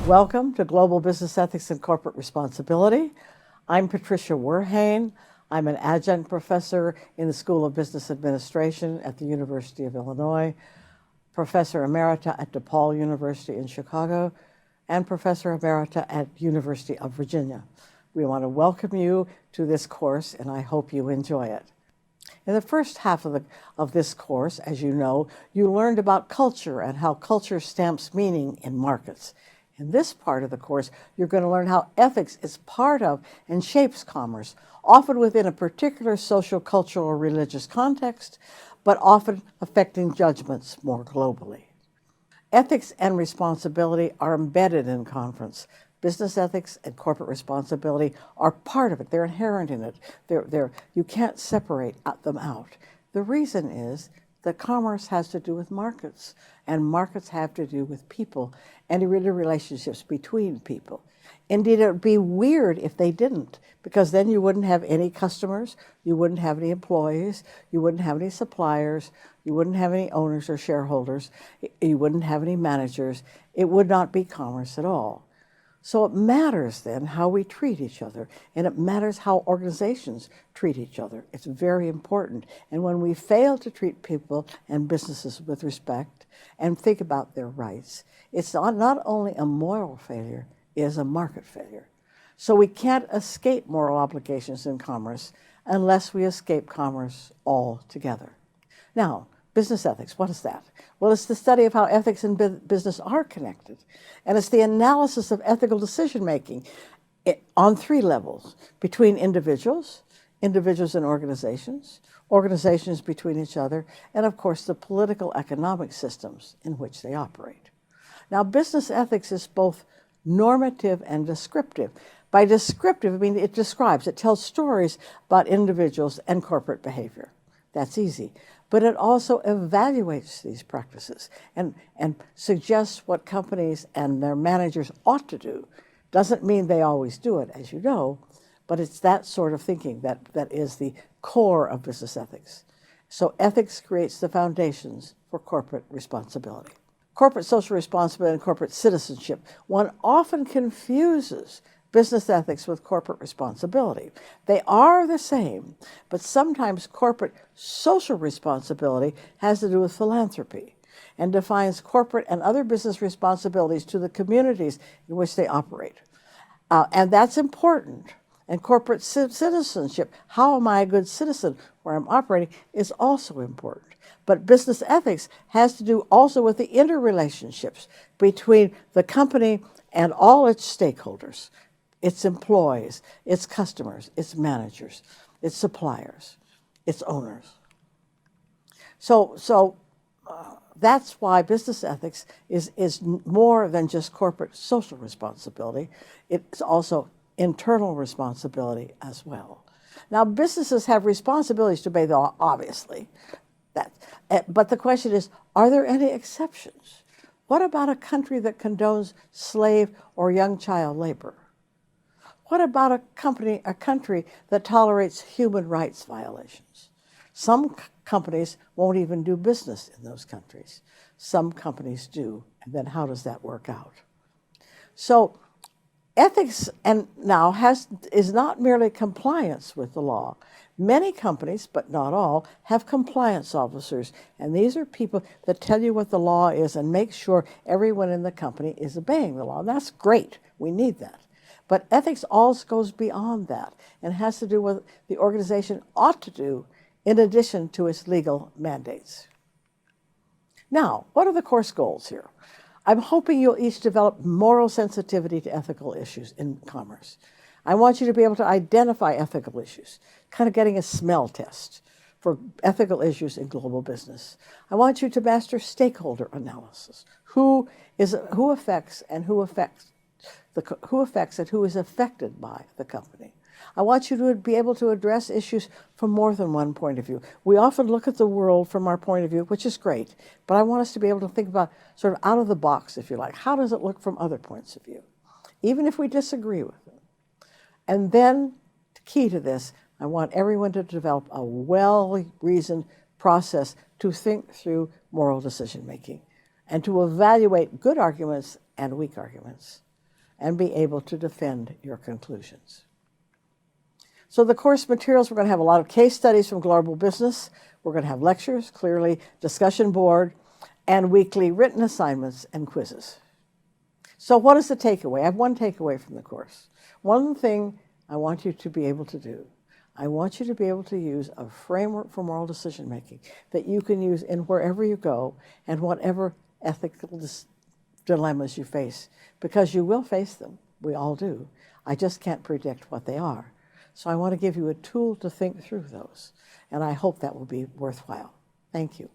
Welcome to Global Business Ethics and Corporate Responsibility. I'm Patricia Werhane. I'm an adjunct professor in the School of Business Administration at the University of Illinois, professor emerita at DePaul University in Chicago, and professor emerita at University of Virginia. We want to welcome you to this course, and I hope you enjoy it. In the first half of this course, as you know, you learned about culture and how culture stamps meaning in markets. In this part of the course, you're going to learn how ethics is part of and shapes commerce, often within a particular social, cultural, or religious context, but often affecting judgments more globally. Ethics and responsibility are embedded in conference. Business ethics and corporate responsibility are part of it. They're inherent in it. You can't separate them out. The reason is that commerce has to do with markets, and markets have to do with people and relationships between people. Indeed, it would be weird if they didn't, because then you wouldn't have any customers, you wouldn't have any employees, you wouldn't have any suppliers, you wouldn't have any owners or shareholders, you wouldn't have any managers. It would not be commerce at all. So it matters then how we treat each other, and it matters how organizations treat each other. It's very important. And when we fail to treat people and businesses with respect and think about their rights, it's not only a moral failure, it is a market failure. So we can't escape moral obligations in commerce unless we escape commerce altogether. Now, business ethics, what is that? Well, it's the study of how ethics and business are connected. And it's the analysis of ethical decision-making on three levels: between individuals and organizations, organizations between each other, and of course the political economic systems in which they operate. Now, business ethics is both normative and descriptive. By descriptive, I mean it tells stories about individuals and corporate behavior. That's easy. But it also evaluates these practices and suggests what companies and their managers ought to do. Doesn't mean they always do it, as you know, but it's that sort of thinking that is the core of business ethics. So ethics creates the foundations for corporate responsibility. Corporate social responsibility and corporate citizenship. One often confuses business ethics with corporate responsibility. They are the same, but sometimes corporate social responsibility has to do with philanthropy and defines corporate and other business responsibilities to the communities in which they operate. And that's important. And corporate citizenship, how am I a good citizen where I'm operating, is also important. But business ethics has to do also with the interrelationships between the company and all its stakeholders: its employees, its customers, its managers, its suppliers, its owners. So that's why business ethics is more than just corporate social responsibility. It's also internal responsibility as well. Now, businesses have responsibilities to obey the law, obviously. But the question is, are there any exceptions? What about a country that condones slave or young child labor? What about a country that tolerates human rights violations? Some companies won't even do business in those countries. Some companies do. And then how does that work out? So ethics is not merely compliance with the law. Many companies, but not all, have compliance officers. And these are people that tell you what the law is and make sure everyone in the company is obeying the law. And that's great. We need that. But ethics also goes beyond that and has to do with what the organization ought to do in addition to its legal mandates. Now, what are the course goals here? I'm hoping you'll each develop moral sensitivity to ethical issues in commerce. I want you to be able to identify ethical issues, kind of getting a smell test for ethical issues in global business. I want you to master stakeholder analysis. Who affects and who is affected by the company. I want you to be able to address issues from more than one point of view. We often look at the world from our point of view, which is great, but I want us to be able to think about sort of out of the box, if you like. How does it look from other points of view, even if we disagree with it? And then, key to this, I want everyone to develop a well-reasoned process to think through moral decision-making and to evaluate good arguments and weak arguments. and be able to defend your conclusions. So the course materials, we're going to have a lot of case studies from global business. We're going to have lectures, clearly, discussion board, and weekly written assignments and quizzes. So what is the takeaway? I have one takeaway from the course. One thing I want you to be able to do, I want you to be able to use a framework for moral decision making that you can use in wherever you go and whatever ethical dilemmas you face, because you will face them. We all do. I just can't predict what they are. So I want to give you a tool to think through those, and I hope that will be worthwhile. Thank you.